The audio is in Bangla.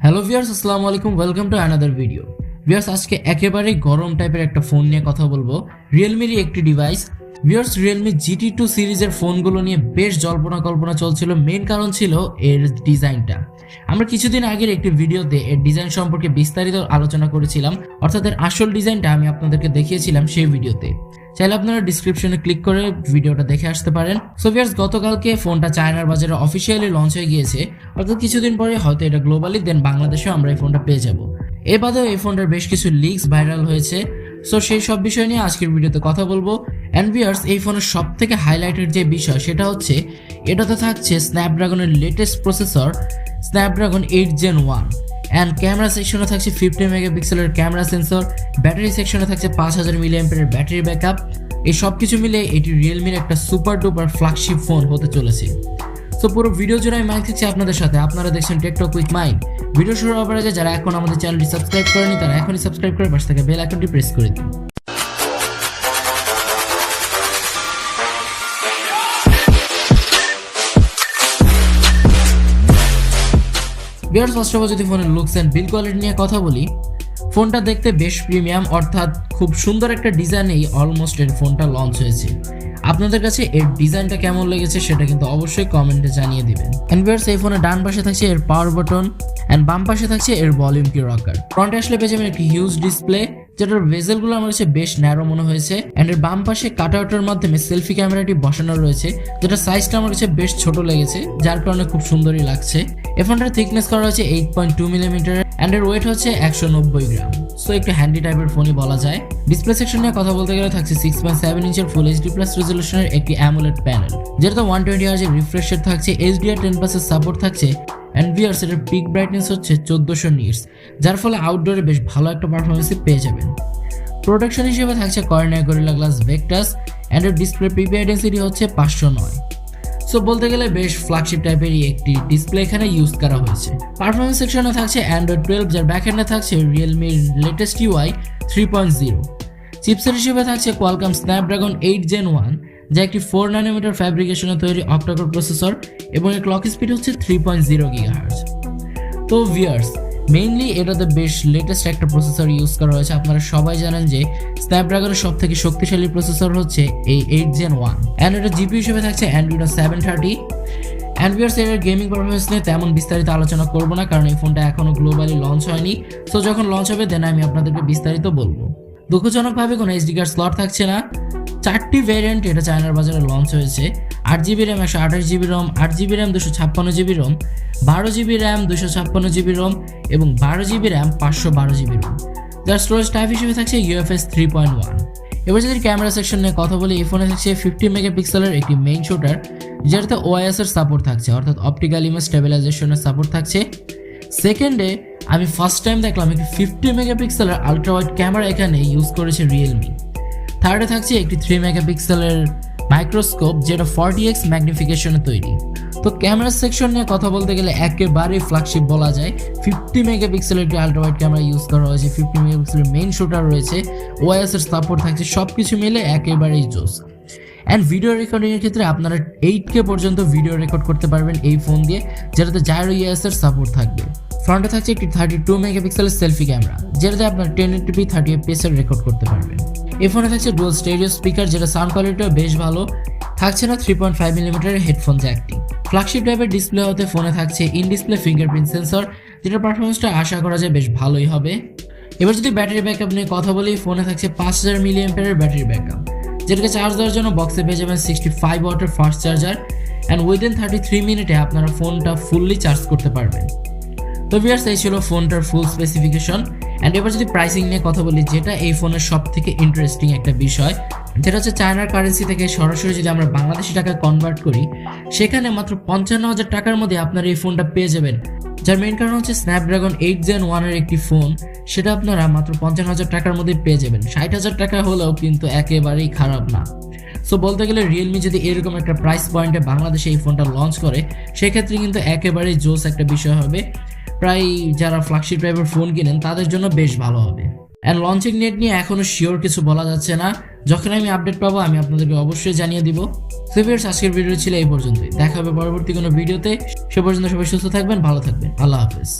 হ্যালো ভিউয়ার্স, আসসালামু আলাইকুম, welcome to another video. Viewers, আজকে একেবারে গরম টাইপের একটা ফোন নিয়ে কথা বলবো, রিয়েলমির একটি ডিভাইস। ভিউয়ার্স, রিয়েলমি GT2 সিরিজের ফোনগুলো নিয়ে বেশ জল্পনা কল্পনা চলছিল। মেইন কারণ ছিল এর ডিজাইনটা। আমরা কিছুদিন আগের একটি ভিডিওতে এর ডিজাইন সম্পর্কে বিস্তারিত আলোচনা করেছিলাম, অর্থাৎ এর আসল ডিজাইনটা আমি আপনাদেরকে দেখিয়েছিলাম সেই ভিডিওতে। চাইলে আপনারা ডিসক্রিপশনে ক্লিক করে ভিডিওটা দেখে আসতে পারেন। সো ভিউয়ার্স, গতকালকে ফোনটা চায়নার বাজারে অফিসিয়ালি লঞ্চ হয়ে গিয়েছে, অর্থাৎ কিছুদিন পরে হয়তো এটা গ্লোবালি, দেন বাংলাদেশেও আমরা এই ফোনটা পেয়ে যাব। এ বাদেও এই ফোনটার বেশ কিছু লিকস ভাইরাল হয়েছে। সো সেই সব বিষয় নিয়ে আজকের ভিডিওতে কথা বলবো। অ্যান্ড ভিউয়ার্স, এই ফোনের সব থেকে হাইলাইটেড যে বিষয় সেটা হচ্ছে এটাতে থাকছে স্ন্যাপড্রাগনের latest processor Snapdragon 8 Gen 1। And camera সেকশনে থাকছে 50 মেগাপিক্সেলের ক্যামেরা সেন্সর, ব্যাটারি সেকশনে থাকছে 5000 মিলিঅ্যাম্পিয়ারের ব্যাটারি ব্যাকআপ। এই সব কিছু মিলে এটি রিয়েলমির একটা সুপার ডুপার ফ্ল্যাগশিপ ফোন হতে চলেছে। সো পুরো ভিডিও জুড়ে আমি মাইক থাকছি আপনাদের সাথে। আপনারা দেখছেন টেকটক উইথ মাইন। ভিডিও শুরু হওয়ার আগে যারা এখন আমাদের চ্যানেলটি সাবস্ক্রাইব করেনি তারা এখনই সাবস্ক্রাইব করে পাশে থাকা বেল আইকনটি প্রেস করে দিন। ভিউয়ার্স, ফার্স্ট অফ অল যদি ফোনের লুকস এন্ড বিল্ড কোয়ালিটি নিয়ে কথা বলি, ফোনটা দেখতে বেশ প্রিমিয়াম, অর্থাৎ খুব সুন্দর একটা ডিজাইনেই অলমোস্ট এর ফোনটা লঞ্চ হয়েছে। আপনাদের কাছে এর ডিজাইনটা কেমন লেগেছে সেটা কিন্তু অবশ্যই কমেন্টে জানিয়ে দিবেন। এন্ড ভিউয়ার্স, এই ফোনের ডান পাশে থাকছে এর পাওয়ার বাটন এন্ড বাম পাশে থাকছে এর ভলিউম কি রকার। ফ্রন্টে আসলে পেয়ে যাবেন একটি হিউজ ডিসপ্লে, যেটার বেজেলগুলো আমার কাছে বেশ ন্যারো মনে হয়েছে। এন্ড এর বাম পাশে কাটআউটের মাধ্যমে সেলফি ক্যামেরাটি বসানো রয়েছে, যেটা সাইজটা আমার কাছে বেশ ছোট লেগেছে, যার কারণে খুব সুন্দরই লাগছে। এই ফোনটার থিকনেস করা হয়েছে 8.2 মিলিমিটার এন্ড এর ওয়েট হচ্ছে 190 গ্রাম। সো একটু হ্যান্ডি টাইপের ফোনই বলা যায়। ডিসপ্লে সেকশন নিয়ে কথা বলতে গেলে থাকছে 6.7 ইঞ্চের ফুল এইচডি প্লাস রেজলিউশনের একটি অ্যামোলেড প্যানেল, যেটাতে 120 Hz এর রিফ্রেশ রেট থাকছে, HDR10+ এর সাপোর্ট থাকছে। এন্ড ভিউয়ার্স, এর পিক ব্রাইটনেস হচ্ছে 1400 নিটস, যার ফলে আউটডোরে বেশ ভালো একটা পারফরমেন্স পেয়ে যাবেন। প্রোটেকশন হিসেবে থাকছে Corning Gorilla glass Victus and এর ডিসপ্লে পিপিআই ডেনসিটি হচ্ছে 509। সো বলতে গেলে বেশ ফ্ল্যাগশিপ টাইপেরই একটি ডিসপ্লে এখানে ইউজ করা হয়েছে। পারফরমেন্স সেকশনে থাকছে Android 12, যার ব্যাকএন্ডে থাকছে রিয়েলমির লেটেস্ট UI 3.0। চিপসেট হিসেবে থাকছে Qualcomm Snapdragon 8 Gen 1, যা একটি 4 ন্যানোমিটার ফ্যাব্রিকেশনে তৈরি অক্টাকোর প্রসেসর এবং এর ক্লক স্পিড হচ্ছে 3.0 GHz। তো ভিউয়ার্স, মেইনলি এটাতে বেশ লেটেস্ট একটা প্রসেসর ইউজ করা হয়েছে। আপনারা সবাই জানেন যে স্ন্যাপড্রাগনের সব থেকে শক্তিশালী প্রসেসর হচ্ছে এই 8 Gen 1। অ্যান্ড এটা জিপি হিসেবে থাকছে Adreno 730। অ্যান্ড ভিউয়ার্স, এর গেমিং পারফরমেন্স নিয়ে তেমন বিস্তারিত আলোচনা করবো না, কারণ এই ফোনটা এখনো গ্লোবালি লঞ্চ হয়নি। সো যখন লঞ্চ হবে দেন আমি আপনাদেরকে বিস্তারিত বলবো। দুঃখজনকভাবে কোনো SD কার্ড স্লট থাকছে না। 4টি ভ্যারিয়েন্ট এটা চায়নার বাজারে লঞ্চ হয়েছে। 8GB RAM 128GB ROM, 8GB RAM 256GB ROM, 12GB RAM 256GB ROM এবং 12GB RAM 512GB ROM, যার স্টোরেজ টাইপ হিসেবে থাকছে UFS 3.1। এবার যদি ক্যামেরা সেকশন নিয়ে কথা বলি, এই ফোনে থাকছে 50 মেগাপিক্সেলের একটি মেইন শুটার, যেটাতে OIS এর সাপোর্ট থাকছে, অর্থাৎ অপটিক্যাল ইমেজ স্টেবিলাইজেশনের সাপোর্ট থাকছে। সেকেন্ডে আমি ফার্স্ট টাইম দেখলাম একটি 50 মেগাপিক্সেলের আলট্রাওয়াইড ক্যামেরা এখানে ইউজ করেছে রিয়েলমি। থার্ডে থাকছে একটি 3 মেগাপিক্সেলের মাইক্রোস্কোপ, যেটা 40x ম্যাগনিফিকেশনে তৈরি। তো ক্যামেরা সেকশন নিয়ে কথা বলতে গেলে একেবারেই ফ্ল্যাগশিপ বলা যায়। 50 মেগাপিক্সেলের একটি আলট্রাওয়াইড ক্যামেরা ইউজ করা হয়েছে, 50 মেগাপিক্সেলের মেইন শুটার রয়েছে, OIS এর সাপোর্ট থাকছে, সবকিছু মিলে একেবারেই জোস। অ্যান্ড ভিডিও রেকর্ডিংয়ের ক্ষেত্রে আপনারা 8K পর্যন্ত ভিডিও রেকর্ড করতে পারবেন এই ফোন দিয়ে, যেটাতে জাইরো EOS এর সাপোর্ট থাকবে। ফ্রন্টে থাকছে একটি 32 মেগাপিক্সেলের সেলফি ক্যামেরা, যেটাতে আপনার 1080p 30 fps এর রেকর্ড করতে পারবেন। এই ফোনে থাকছে ডুয়াল স্টেরিও স্পিকার, যেটা সাউন্ড কোয়ালিটিও বেশ ভালো। থাকছে না 3.5 মিলিমিটারের হেডফোন জ্যাকটি। ফ্ল্যাগশিপ টাইপের ডিসপ্লে হতে ফোনে থাকছে ইন ডিসপ্লে ফিঙ্গারপ্রিন্ট সেন্সর, যেটার পারফরমেন্সটা আশা করা যায় বেশ ভালোই হবে। এবার যদি ব্যাটারি ব্যাকআপ নিয়ে কথা বলি, ফোনে থাকছে 5000 মিলিঅ্যাম্পিয়ারের ব্যাটারি ব্যাকআপ, যেটাকে চার্জ দেওয়ার জন্য বক্সে পেয়ে যাবেন 65 ওয়াটের ফাস্ট চার্জার। অ্যান্ড উইদিন 33 মিনিটে আপনারা ফোনটা ফুললি চার্জ করতে পারবেন। তো ভিউয়ার্স, এই ছিল ফোনটার ফুল স্পেসিফিকেশন। অ্যান্ড এবার যদি প্রাইসিং নিয়ে কথা বলি, যেটা এই ফোনের সব থেকে ইন্টারেস্টিং একটা বিষয়, যেটা হচ্ছে চায়নার কারেন্সি থেকে সরাসরি যদি আমরা বাংলাদেশি টাকায় কনভার্ট করি, সেখানে মাত্র 55,000 টাকার মধ্যে আপনারা এই ফোনটা পেয়ে যাবেন। যার মেইন কারণ হচ্ছে স্ন্যাপড্রাগন 8 Gen 1 এর একটি ফোন, সেটা আপনারা মাত্র 55,000 টাকার মধ্যে পেয়ে যাবেন। 60,000 টাকা হলেও কিন্তু একেবারেই খারাপ না। সো বলতে গেলে রিয়েলমি যদি এরকম একটা প্রাইস পয়েন্টে বাংলাদেশে এই ফোনটা লঞ্চ করে, সেক্ষেত্রে কিন্তু একেবারেই জোস একটা বিষয় হবে। প্রায় যারা ফ্ল্যাগশিপ টাইপের ফোন কিনেন তাদের জন্য বেশ ভালো হবে। অ্যান্ড লঞ্চিং ডেট নিয়ে এখনো শিওর কিছু বলা যাচ্ছে না। যখন আমি আপডেট পাবো আমি আপনাদেরকে অবশ্যই জানিয়ে দিব। সো ভিউয়ার্স, আজকের ভিডিও ছিল এই পর্যন্তই। দেখা হবে পরবর্তী কোনো ভিডিওতে। সে পর্যন্ত সবাই সুস্থ থাকবেন, ভালো থাকবেন। আল্লাহ হাফেজ।